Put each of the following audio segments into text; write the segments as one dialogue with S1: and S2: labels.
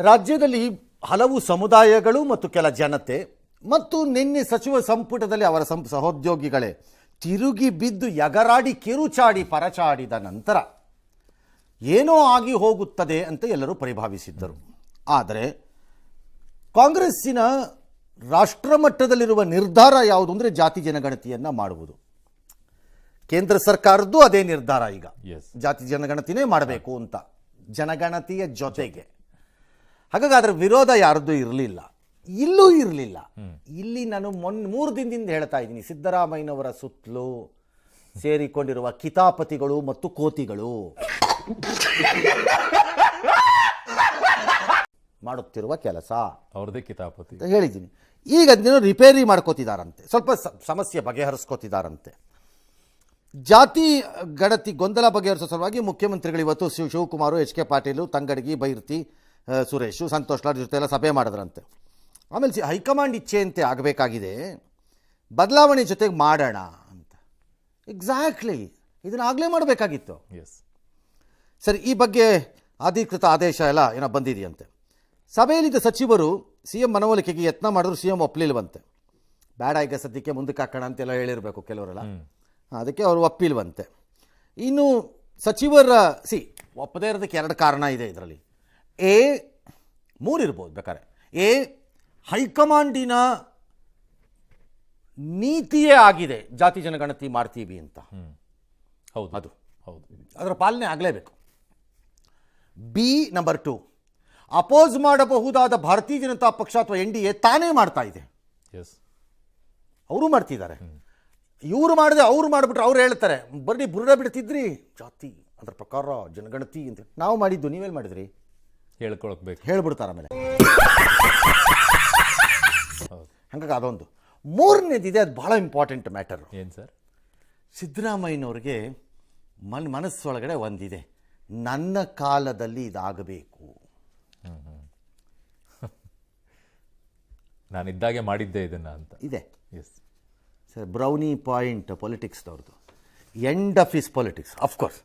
S1: ರಾಜ್ಯದಲ್ಲಿ ಹಲವು ಸಮುದಾಯಗಳು ಮತ್ತು ಕೆಲ ಜನತೆ ಮತ್ತು ನಿನ್ನೆ ಸಚಿವ ಸಂಪುಟದಲ್ಲಿ ಅವರ ಸಹೋದ್ಯೋಗಿಗಳೇ ತಿರುಗಿ ಬಿದ್ದು ಎಗರಾಡಿ ಕಿರುಚಾಡಿ ಪರಚಾಡಿದ ನಂತರ ಏನೋ ಆಗಿ ಹೋಗುತ್ತದೆ ಅಂತ ಎಲ್ಲರೂ ಪರಿಭಾವಿಸಿದ್ದರು. ಆದರೆ ಕಾಂಗ್ರೆಸ್ಸಿನ ರಾಷ್ಟ್ರಮಟ್ಟದಲ್ಲಿರುವ ನಿರ್ಧಾರ ಯಾವುದು ಅಂದರೆ ಜಾತಿ ಜನಗಣತಿಯನ್ನು ಮಾಡುವುದು. ಕೇಂದ್ರ ಸರ್ಕಾರದ್ದು ಅದೇ ನಿರ್ಧಾರ. ಈಗ ಜಾತಿ ಜನಗಣತಿನೇ ಮಾಡಬೇಕು ಅಂತ, ಜನಗಣತಿಯ ಜೊತೆಗೆ. ಹಾಗಾಗಿ ಅದರ ವಿರೋಧ ಯಾರದ್ದು ಇರಲಿಲ್ಲ, ಇಲ್ಲೂ ಇರಲಿಲ್ಲ. ಇಲ್ಲಿ ನಾನು 3 ದಿನದಿಂದ ಹೇಳ್ತಾ ಇದ್ದೀನಿ, ಸಿದ್ದರಾಮಯ್ಯನವರ ಸುತ್ತಲೂ ಸೇರಿಕೊಂಡಿರುವ ಕಿತಾಪತಿಗಳು ಮತ್ತು ಕೋತಿಗಳು ಮಾಡುತ್ತಿರುವ ಕೆಲಸ
S2: ಅವ್ರದೇ ಕಿತಾಪತಿ
S1: ಹೇಳಿದ್ದೀನಿ. ಈಗ ಅದನ್ನು ರಿಪೇರಿ ಮಾಡ್ಕೋತಿದ್ದಾರಂತೆ, ಸ್ವಲ್ಪ ಸಮಸ್ಯೆ ಬಗೆಹರಿಸ್ಕೋತಿದ್ದಾರಂತೆ. ಜಾತಿ ಗಣತಿ ಗೊಂದಲ ಬಗೆಹರಿಸೋ ಸಲುವಾಗಿ ಮುಖ್ಯಮಂತ್ರಿಗಳು ಇವತ್ತು ಶಿವಕುಮಾರ್, ಎಚ್.ಕೆ. ಪಾಟೀಲು, ತಂಗಡಗಿ, ಬೈರ್ತಿ, ಸುರೇಶು, ಸಂತೋಷ್ ಲಾಡ್ ಜೊತೆ ಎಲ್ಲ ಸಭೆ ಮಾಡಿದ್ರಂತೆ. ಆಮೇಲೆ ಹೈಕಮಾಂಡ್ ಇಚ್ಛೆಯಂತೆ ಆಗಬೇಕಾಗಿದೆ, ಬದಲಾವಣೆ ಜೊತೆಗೆ ಮಾಡೋಣ ಅಂತ. ಎಕ್ಸಾಕ್ಟ್ಲಿ ಇದನ್ನು ಆಗಲೇ ಮಾಡಬೇಕಾಗಿತ್ತು. ಸರಿ, ಈ ಬಗ್ಗೆ ಅಧಿಕೃತ ಆದೇಶ ಎಲ್ಲ ಏನೋ ಬಂದಿದೆಯಂತೆ. ಸಭೆಯಲ್ಲಿದ್ದ ಸಚಿವರು CM ಮನವೊಲಿಕೆಗೆ ಯತ್ನ ಮಾಡಿದ್ರು, CM ಒಪ್ಪಲಿಲ್ವಂತೆ. ಬೇಡ ಈಗ ಸದ್ಯಕ್ಕೆ ಮುಂದಕ್ಕೆ ಹಾಕೋಣ ಅಂತೆಲ್ಲ ಹೇಳಿರಬೇಕು ಕೆಲವರೆಲ್ಲ, ಅದಕ್ಕೆ ಅವರು ಒಪ್ಪಿಲ್ವಂತೆ. ಇನ್ನು ಸಚಿವರ ಒಪ್ಪದೇ ಇರೋದಕ್ಕೆ 2 ಕಾರಣ ಇದೆ ಇದರಲ್ಲಿ. 3 ಇರ್ಬೋದು ಬೇಕಾದ್ರೆ. ಹೈಕಮಾಂಡಿನ ನೀತಿಯೇ ಆಗಿದೆ ಜಾತಿ ಜನಗಣತಿ ಮಾಡ್ತೀವಿ ಅಂತ.
S2: ಹೌದು,
S1: ಅದು ಹೌದು, ಅದರ ಪಾಲನೆ ಆಗಲೇಬೇಕು. ನಂಬರ್ 2, ಅಪೋಸ್ ಮಾಡಬಹುದಾದ ಭಾರತೀಯ ಜನತಾ ಪಕ್ಷ ಅಥವಾ NDA ತಾನೇ ಮಾಡ್ತಾ ಇದೆ. ಅವರು ಮಾಡ್ತಿದ್ದಾರೆ. ಇವರು ಮಾಡಿದೆ, ಅವ್ರು ಮಾಡಿಬಿಟ್ರೆ ಅವ್ರು ಹೇಳ್ತಾರೆ ಬರೀ ಬುರ್ರ ಬಿಡ್ತಿದ್ರಿ ಜಾತಿ ಅದ್ರ ಪ್ರಕಾರ ಜನಗಣತಿ ಅಂತ. ನಾವು ಮಾಡಿದ್ದು, ನೀವೇನು ಮಾಡಿದ್ರಿ
S2: ಹೇಳ್ಕೊಳ್ಬೇಕು,
S1: ಹೇಳ್ಬಿಡ್ತಾರೆ ಆಮೇಲೆ. ಹಾಗಾಗಿ ಅದೊಂದು. 3ನೇದಿದೆ, ಅದು ಬಹಳ ಇಂಪಾರ್ಟೆಂಟ್ ಮ್ಯಾಟರ್.
S2: ಏನು ಸರ್?
S1: ಸಿದ್ದರಾಮಯ್ಯನವ್ರಿಗೆ ಮನಸ್ಸೊಳಗಡೆ ಒಂದಿದೆ, ನನ್ನ ಕಾಲದಲ್ಲಿ ಇದಾಗಬೇಕು.
S2: ನಾನಿದ್ದಾಗೆ ಮಾಡಿದ್ದೆ ಇದನ್ನ ಅಂತ
S1: ಇದೆ. ಸರ್, ಬ್ರೌನಿ ಪಾಯಿಂಟ್ ಪೊಲಿಟಿಕ್ಸ್ದವ್ರದ್ದು. End of his politics. Of course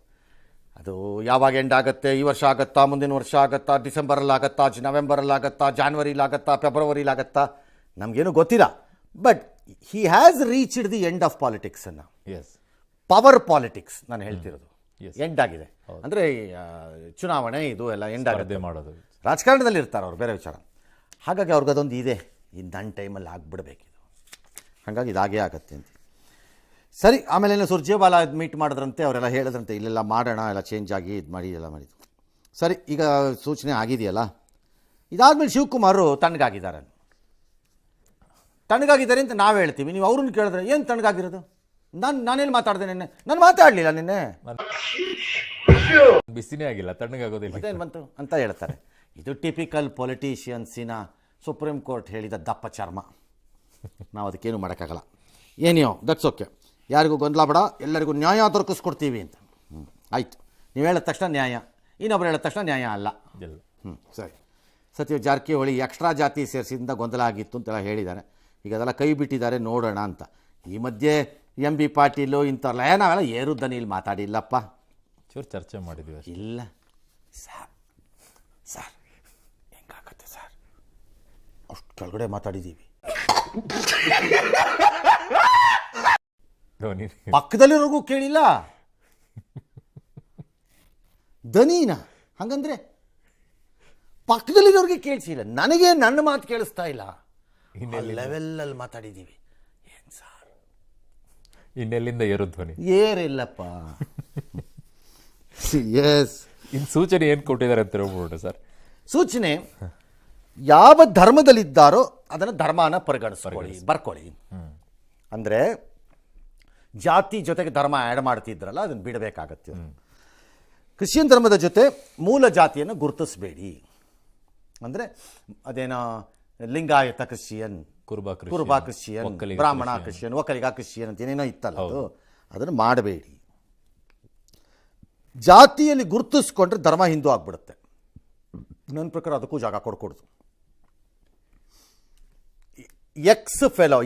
S1: ಅದು ಯಾವಾಗ ಎಂಡ್ ಆಗುತ್ತೆ, ಈ ವರ್ಷ ಆಗುತ್ತಾ, ಮುಂದಿನ ವರ್ಷ ಆಗುತ್ತಾ, ಡಿಸೆಂಬರಲ್ಲಾಗತ್ತಾ, ನವೆಂಬರಲ್ಲಾಗತ್ತಾ, ಜಾನ್ವರಿಲಾಗತ್ತಾ, ಫೆಬ್ರವರಿಲಾಗತ್ತಾ, ನಮಗೇನು ಗೊತ್ತಿಲ್ಲ. But he has reached the end of ಪಾಲಿಟಿಕ್ಸನ್ನು. ಪವರ್ ಪಾಲಿಟಿಕ್ಸ್ ನಾನು ಹೇಳ್ತಿರೋದು ಎಂಡ್ ಆಗಿದೆ. ಅಂದರೆ ಚುನಾವಣೆ ಇದು ಎಲ್ಲ ಎಂಡ್ ಆಗುತ್ತೆ
S2: ಮಾಡೋದು.
S1: ರಾಜಕಾರಣದಲ್ಲಿ ಇರ್ತಾರೆ ಅವ್ರು, ಬೇರೆ ವಿಚಾರ. ಹಾಗಾಗಿ ಅವ್ರಿಗದೊಂದು ಇದೆ, ಇದು ನನ್ನ ಟೈಮಲ್ಲಿ ಆಗಿಬಿಡ್ಬೇಕಿದು, ಹಾಗಾಗಿ ಇದಾಗೇ ಆಗತ್ತೆ ಅಂತ. ಸರಿ, ಆಮೇಲೆ ಸುರ್ಜೇವಾಲಾ ಮೀಟ್ ಮಾಡಿದ್ರಂತೆ, ಅವರೆಲ್ಲ ಹೇಳಿದ್ರಂತೆ ಇಲ್ಲೆಲ್ಲ ಮಾಡೋಣ, ಎಲ್ಲ ಚೇಂಜ್ ಆಗಿ ಇದು ಮಾಡಿ ಎಲ್ಲ ಮಾಡಿದ್ದು. ಸರಿ, ಈಗ ಸೂಚನೆ ಆಗಿದೆಯಲ್ಲ. ಇದಾದಮೇಲೆ ಶಿವಕುಮಾರು ತಣ್ಣಗಾಗಿದ್ದಾರೆ ಅಂತ ನಾವು ಹೇಳ್ತೀವಿ. ನೀವು ಅವ್ರನ್ನ ಕೇಳಿದ್ರೆ ಏನು ತಣ್ಣಗಾಗಿರೋದು? ನಾನೇನು ಮಾತಾಡಿದೆ ನಿನ್ನೆ? ನಾನು ಮಾತಾಡಲಿಲ್ಲ ನಿನ್ನೆ,
S2: ಬಿಸಿನೇ ಆಗಿಲ್ಲ, ತಣ್ಣಗಾಗೋದಿಲ್ಲ,
S1: ಏನು ಬಂತು ಅಂತ ಹೇಳ್ತಾರೆ. ಇದು ಟಿಪಿಕಲ್ ಪೊಲಿಟಿಷಿಯನ್ಸಿನ ಸುಪ್ರೀಂ ಕೋರ್ಟ್ ಹೇಳಿದ ದಪ್ಪ ಚರ್ಮ. ನಾವು ಅದಕ್ಕೇನು ಮಾಡೋಕ್ಕಾಗಲ್ಲ. ಏನೋ ದಟ್ಸ್ ಓಕೆ. ಯಾರಿಗೂ ಗೊಂದಲ ಬೇಡ, ಎಲ್ಲರಿಗೂ ನ್ಯಾಯ ದೊರಕಿಸ್ಕೊಡ್ತೀವಿ ಅಂತ. ಆಯಿತು, ನೀವು ಹೇಳಿದ ತಕ್ಷಣ ನ್ಯಾಯ, ಇನ್ನೊಬ್ರು ಹೇಳಿದ ತಕ್ಷಣ ನ್ಯಾಯ ಅಲ್ಲ. ಸರಿ, ಸಚಿವ ಜಾರಕಿಹೊಳಿ ಎಕ್ಸ್ಟ್ರಾ ಜಾತಿ ಸೇರಿಸಿದಿಂದ ಗೊಂದಲ ಆಗಿತ್ತು ಅಂತೆಲ್ಲ ಹೇಳಿದ್ದಾರೆ. ಈಗ ಅದೆಲ್ಲ ಕೈ ಬಿಟ್ಟಿದ್ದಾರೆ, ನೋಡೋಣ ಅಂತ. ಈ ಮಧ್ಯೆ MB ಪಾಟೀಲು ಇಂಥವ್ರಲ್ಲ ನಾವೆಲ್ಲ ಏರು ದನಿಯಲ್ಲಿ ಮಾತಾಡಿಲ್ಲಪ್ಪ,
S2: ಚೂರು ಚರ್ಚೆ ಮಾಡಿದ್ವಿ.
S1: ಇಲ್ಲ ಸರ್ ಹೆಂಗಾಗತ್ತೆ ಸರ್, ಅಷ್ಟು ಕೆಳಗಡೆ ಮಾತಾಡಿದ್ದೀವಿ. ಪಕ್ಕದಲ್ಲಿರೋರ್ಗೂ ಕೇಳಿಲ್ಲ ದನೀನ, ಹಂಗಂದ್ರೆ ಪಕ್ಕದಲ್ಲಿರೋರಿಗೆ ಕೇಳಿಸಿಲ್ಲ, ನನಗೆ ನನ್ನ ಮಾತು ಕೇಳಿಸ್ತಾ ಇಲ್ಲ. ಲೆವೆಲ್ಲಲ್ಲಿ ಮಾತಾಡಿದ್ದೀವಿ. ಏನು ಸರ್,
S2: ಇನ್ನೆಲ್ಲಿಂದ ಏರು ಧ್ವನಿ?
S1: ಏರಿಲ್ಲಪ್ಪ. ಎಸ್,
S2: ಇನ್ನು ಸೂಚನೆ ಏನು ಕೊಟ್ಟಿದ್ದಾರೆ ಅಂತ ಹೇಳ್ಬಿಟ್ಟು ಸರ್.
S1: ಸೂಚನೆ, ಯಾವ ಧರ್ಮದಲ್ಲಿದ್ದಾರೋ ಅದನ್ನು ಧರ್ಮನ ಪರಿಗಣಿಸ್ಕೊಳ್ಳಿ, ಬರ್ಕೊಳ್ಳಿ. ಅಂದರೆ ಜಾತಿ ಜೊತೆಗೆ ಧರ್ಮ ಆ್ಯಡ್ ಮಾಡ್ತಿದ್ರಲ್ಲ, ಅದನ್ನು ಬಿಡಬೇಕಾಗತ್ತೆ. ಕ್ರಿಶ್ಚಿಯನ್ ಧರ್ಮದ ಜೊತೆ ಮೂಲ ಜಾತಿಯನ್ನು ಗುರುತಿಸಬೇಡಿ. ಅಂದರೆ ಅದೇನೋ ಲಿಂಗಾಯತ ಕ್ರಿಶ್ಚಿಯನ್, ಕುರುಬಾ ಕ್ರಿಶ್ಚಿಯನ್, ಬ್ರಾಹ್ಮಣ ಕ್ರಿಶ್ಚಿಯನ್, ಒಕ್ಕಲಿಗ ಕ್ರಿಶ್ಚಿಯನ್ ಅಂತ ಏನೇನೋ ಇತ್ತಲ್ಲ, ಅದನ್ನು ಮಾಡಬೇಡಿ. ಜಾತಿಯಲ್ಲಿ ಗುರುತಿಸ್ಕೊಂಡ್ರೆ ಧರ್ಮ ಹಿಂದೂ ಆಗ್ಬಿಡುತ್ತೆ. ನನ್ನ ಪ್ರಕಾರ ಅದಕ್ಕೂ ಜಾಗ ಕೊಡ್ಕೊಡ್ದು. ಎಕ್ಸ್ ಫೆಲೋ,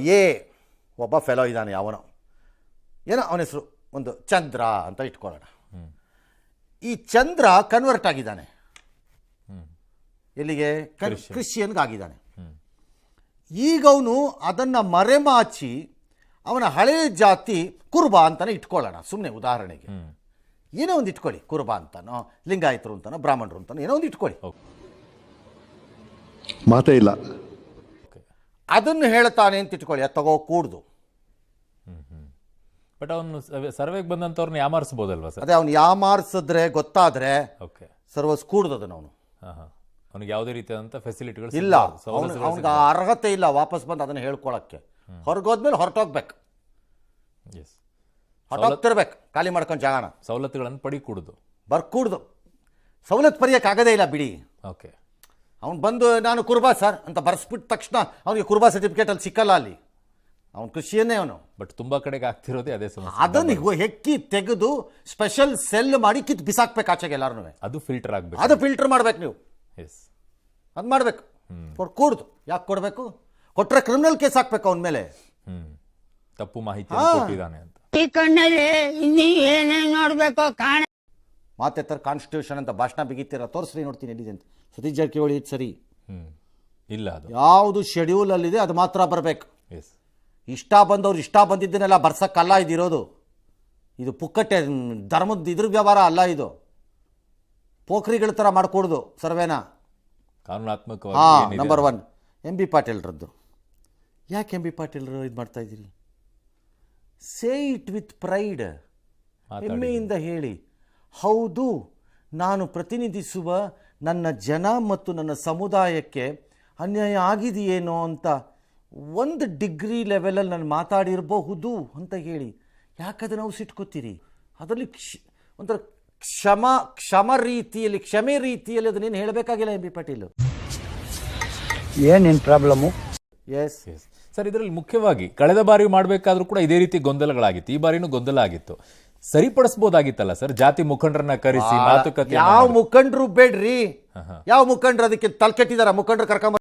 S1: ಒಬ್ಬ ಫೆಲೋ ಇದ್ದಾನೆ, ಅವನು ಏನೋ ಅವನ ಹೆಸರು ಒಂದು ಚಂದ್ರ ಅಂತ ಇಟ್ಕೊಳ್ಳೋಣ. ಈ ಚಂದ್ರ ಕನ್ವರ್ಟ್ ಆಗಿದ್ದಾನೆ ಎಲ್ಲಿಗೆ ಕ್ರಿಶ್ಚಿಯನ್ಗಾಗಿದ್ದಾನೆ. ಈಗ ಅವನು ಅದನ್ನು ಮರೆಮಾಚಿ ಅವನ ಹಳೆಯ ಜಾತಿ ಕುರುಬಾ ಅಂತಾನೆ ಇಟ್ಕೊಳ್ಳೋಣ ಸುಮ್ಮನೆ ಉದಾಹರಣೆಗೆ. ಏನೋ ಒಂದು ಇಟ್ಕೊಳ್ಳಿ, ಕುರುಬಾ ಅಂತಾನೋ ಲಿಂಗಾಯತರು ಅಂತಾನೋ ಬ್ರಾಹ್ಮಣರು ಅಂತಾನೋ ಏನೋ ಒಂದು ಇಟ್ಕೊಳ್ಳಿ,
S3: ಮಾತೇ ಇಲ್ಲ.
S1: ಅದನ್ನು ಹೇಳ್ತಾನೆ ಅಂತ ಇಟ್ಕೊಳ್ಳಿ, ಅದು ತಗೋ ಕೂಡ್ದು.
S2: ಬಟ್ ಅವನು ಸರ್ವೆಗೆ ಬಂದಂಥವ್ರನ್ನ ಯಾಮಾರಿಸ್ಬೋದಲ್ವಾ ಸರ್?
S1: ಅದೇ ಅವ್ನು ಯಾಮಾರಿಸಿದ್ರೆ ಗೊತ್ತಾದ್ರೆ
S2: ಓಕೆ
S1: ಸರ್ವಸ್ ಕೂಡ್ದದನ್ನು ಅವನು.
S2: ಅವನಿಗೆ ಯಾವುದೇ ರೀತಿಯಾದಂಥ ಫೆಸಿಲಿಟಿಗಳು
S1: ಇಲ್ಲ, ಅವನಿಗೆ ಅರ್ಹತೆ ಇಲ್ಲ ವಾಪಸ್ ಬಂದು ಅದನ್ನು ಹೇಳ್ಕೊಳಕ್ಕೆ. ಹೊರಗೋದ್ಮೇಲೆ ಹೊರಟೋಗ್ಬೇಕು,
S2: ಎಸ್,
S1: ಹೊರಟೋಗ್ತಿರ್ಬೇಕು, ಖಾಲಿ ಮಾಡ್ಕೊಂಡು ಜಾಗನ.
S2: ಸವಲತ್ತುಗಳನ್ನು ಪಡಿಕೂಡುದು,
S1: ಬರ್ಕೂಡ್ದು. ಸವಲತ್ತು ಪಡೆಯೋಕ್ಕಾಗದೇ ಇಲ್ಲ ಬಿಡಿ.
S2: ಓಕೆ,
S1: ಅವ್ನು ಬಂದು ನಾನು ಕುರುಬಾ ಸರ್ ಅಂತ ಬರ್ಸ್ಬಿಟ್ಟ ತಕ್ಷಣ ಅವನಿಗೆ ಕುರುಬಾ ಸರ್ಟಿಫಿಕೇಟ್ ಅಲ್ಲಿ ಸಿಕ್ಕಲ್ಲ. ಅಲ್ಲಿ ಅವ್ನು ಕೃಷಿಯನ್ನೇ ಅವನು.
S2: ಬಟ್ ತುಂಬಾ ಕಡೆಗೆ ಆಗ್ತಿರೋದೇ ಅದೇ ಸಮಸ್ಯೆ.
S1: ಅದನ್ನು ಹೆಕ್ಕಿ ತೆಗೆದು ಸ್ಪೆಷಲ್ ಸೆಲ್ ಮಾಡಿ ಕಿತ್ತು ಬಿಸಾಕ್ಬೇಕು ಆಚೆಗೆ ಎಲ್ಲಾರು.
S2: ಅದು ಫಿಲ್ಟರ್ ಆಗಬೇಕು,
S1: ಅದು ಫಿಲ್ಟರ್ ಮಾಡ್ಬೇಕು ನೀವು.
S2: ಎಸ್,
S1: ಅದು ಮಾಡಬೇಕು. ಕೂಡ್ದು ಯಾಕೆ ಕೊಡಬೇಕು? ಕೊಟ್ಟರೆ ಕ್ರಿಮಿನಲ್ ಕೇಸ್ ಹಾಕ್ಬೇಕು ಅವನ ಮೇಲೆ.
S2: ತಪ್ಪು ಮಾಹಿತಿ ಕೊಟ್ಟಿದ್ದಾನೆ ಅಂತ.
S4: ಈ ಕಣ್ಣಲ್ಲಿ ಇನ್ನೀ ಏನೇನ್ ನೋಡ್ಬೇಕು ಕಾಣ.
S1: ಮಾತೆತ್ತರ ಕಾನ್ಸ್ಟಿಟ್ಯೂಷನ್ ಅಂತ ಭಾಷಣ ಬಿಗಿತೀರ, ತೋರಿಸ್ರಿ ನೋಡ್ತೀನಿ ಎಲ್ಲಿದೆ ಅಂತ. ಸತೀಶ್ ಜಾರಕಿಹೊಳಿ ಇದು ಸರಿ
S2: ಇಲ್ಲ, ಅದು
S1: ಯಾವುದು ಶೆಡ್ಯೂಲ್ ಅಲ್ಲಿದೆ ಅದು ಮಾತ್ರ ಬರಬೇಕು.
S2: ಎಸ್,
S1: ಇಷ್ಟ ಬಂದವ್ರು ಇಷ್ಟ ಬಂದಿದ್ದನ್ನೆಲ್ಲ ಬರ್ಸಕ್ಕಲ್ಲ ಇದಿರೋದು. ಇದು ಪುಕ್ಕಟ್ಟೆ ಧರ್ಮದ ಇದ್ರ ವ್ಯವಹಾರ ಅಲ್ಲ ಇದು. ಪೋಖ್ರಿಗಳ ಥರ ಮಾಡ್ಕೊಡ್ದು ಸರ್ವೇನ.
S2: ಕಾನೂನಾತ್ಮಕವಾಗಿ
S1: ನಂಬರ್ 1 ಎಂ ಬಿ ಪಾಟೀಲ್ರದ್ದು. ಯಾಕೆ ಎಂ ಬಿ ಪಾಟೀಲ್ರು ಇದು ಮಾಡ್ತಾ ಇದ್ದೀರಿ? ಸೇ ಇಟ್ ವಿತ್ ಪ್ರೈಡ್, ಹೆಮ್ಮೆಯಿಂದ ಹೇಳಿ, ಹೌದು ನಾನು ಪ್ರತಿನಿಧಿಸುವ ನನ್ನ ಜನ ಮತ್ತು ನನ್ನ ಸಮುದಾಯಕ್ಕೆ ಅನ್ಯಾಯ ಆಗಿದೆಯೇನೋ ಅಂತ 1 ಡಿಗ್ರಿ ಲೆವೆಲಲ್ಲಿ ನಾನು ಮಾತಾಡಿರಬಹುದು ಅಂತ ಹೇಳಿ. ಯಾಕದನ್ನು ನಾವು ಸಿಟ್ಕೋತೀರಿ? ಅದರಲ್ಲಿ ಒಂಥರ ಕ್ಷಮೆ ರೀತಿಯಲ್ಲಿ ಅದನ್ನೇನು ಹೇಳಬೇಕಾಗಿಲ್ಲ ಎಂ ಬಿ ಪಾಟೀಲ್.
S4: ಏನೇನ್ ಪ್ರಾಬ್ಲಮ್ಮು?
S1: ಎಸ್
S2: ಸರ್, ಇದರಲ್ಲಿ ಮುಖ್ಯವಾಗಿ ಕಳೆದ ಬಾರಿ ಮಾಡಬೇಕಾದ್ರೂ ಕೂಡ ಇದೇ ರೀತಿ ಗೊಂದಲಗಳಾಗಿತ್ತು, ಈ ಬಾರಿನೂ ಗೊಂದಲ ಆಗಿತ್ತು. ಸರಿಪಡಿಸಬಹುದಾಗಿತ್ತಲ್ಲ ಸರ್, ಜಾತಿ ಮುಖಂಡರನ್ನ ಕರೆಸಿ ಮಾತುಕತೆ.
S1: ಯಾವ ಮುಖಂಡರು ಬೇಡ್ರಿ, ಯಾವ ಮುಖಂಡರು ಅದಕ್ಕೆ ತಲೆ ಕೆಟ್ಟಿದಾರ? ಮುಖಂಡರು ಕರ್ಕೊಂಬ